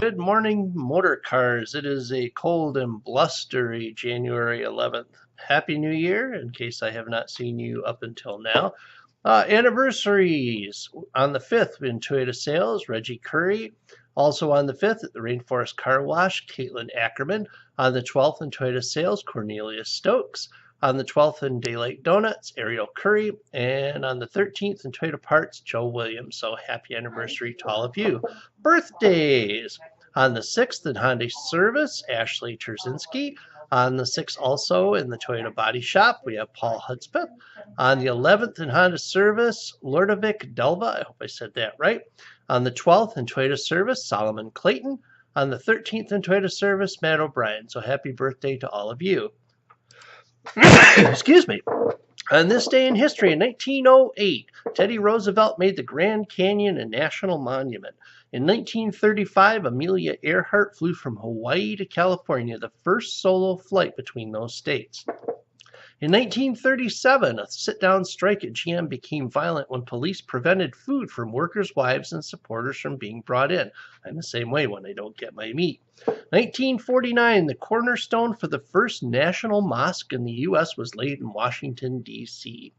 Good morning, motor cars. It is a cold and blustery January 11th. Happy New Year, in case I have not seen you up until now. Anniversaries. On the 5th in Toyota sales, Reggie Curry. Also on the 5th at the Rainforest Car Wash, Caitlin Ackerman. On the 12th in Toyota sales, Cornelius Stokes. On the 12th in Daylight Donuts, Ariel Curry. And on the 13th in Toyota Parts, Joe Williams. So happy anniversary to all of you. Birthdays. On the 6th in Honda Service, Ashley Terzinski. On the 6th also in the Toyota Body Shop, we have Paul Hudspeth. On the 11th in Honda Service, Lordovic Delva. I hope I said that right. On the 12th in Toyota Service, Solomon Clayton. On the 13th in Toyota Service, Matt O'Brien. So happy birthday to all of you. Excuse me. On this day in history, in 1908, Teddy Roosevelt made the Grand Canyon a national monument. In 1935, Amelia Earhart flew from Hawaii to California, the first solo flight between those states. In 1937, a sit-down strike at GM became violent when police prevented food from workers' wives and supporters from being brought in. I'm the same way when I don't get my meat. 1949, the cornerstone for the first national mosque in the U.S. was laid in Washington, D.C.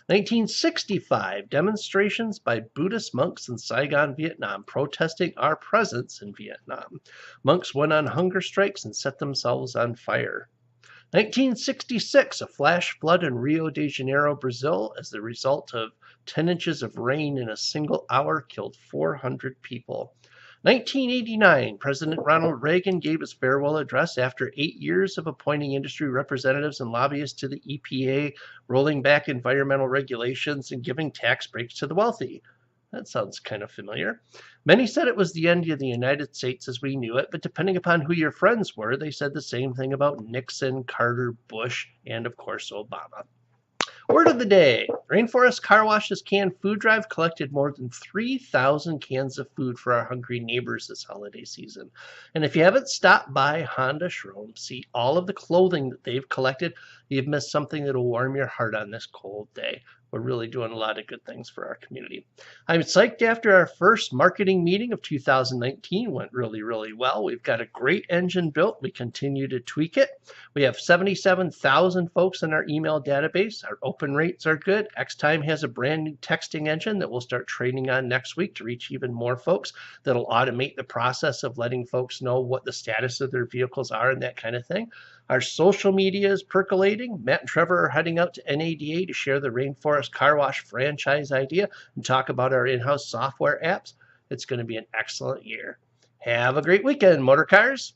1965, demonstrations by Buddhist monks in Saigon, Vietnam, protesting our presence in Vietnam. Monks went on hunger strikes and set themselves on fire. 1966, a flash flood in Rio de Janeiro, Brazil, as the result of 10 inches of rain in a single hour killed 400 people. 1989, President Ronald Reagan gave his farewell address after 8 years of appointing industry representatives and lobbyists to the EPA, rolling back environmental regulations, and giving tax breaks to the wealthy. That sounds kind of familiar. Many said it was the end of the United States as we knew it, but depending upon who your friends were, they said the same thing about Nixon, Carter, Bush, and of course Obama. Word of the day. Rainforest Car Wash's canned food drive collected more than 3,000 cans of food for our hungry neighbors this holiday season. And if you haven't stopped by Honda Showroom, see all of the clothing that they've collected, you've missed something that will warm your heart on this cold day. We're really doing a lot of good things for our community. I'm psyched after our first marketing meeting of 2019 went really, really well. We've got a great engine built. We continue to tweak it. We have 77,000 folks in our email database. Our open rates are good. Xtime has a brand new texting engine that we'll start training on next week to reach even more folks. That'll automate the process of letting folks know what the status of their vehicles are and that kind of thing. Our social media is percolating. Matt and Trevor are heading out to NADA to share the Rainforest Car Wash franchise idea and talk about our in-house software apps. It's going to be an excellent year. Have a great weekend, motor cars.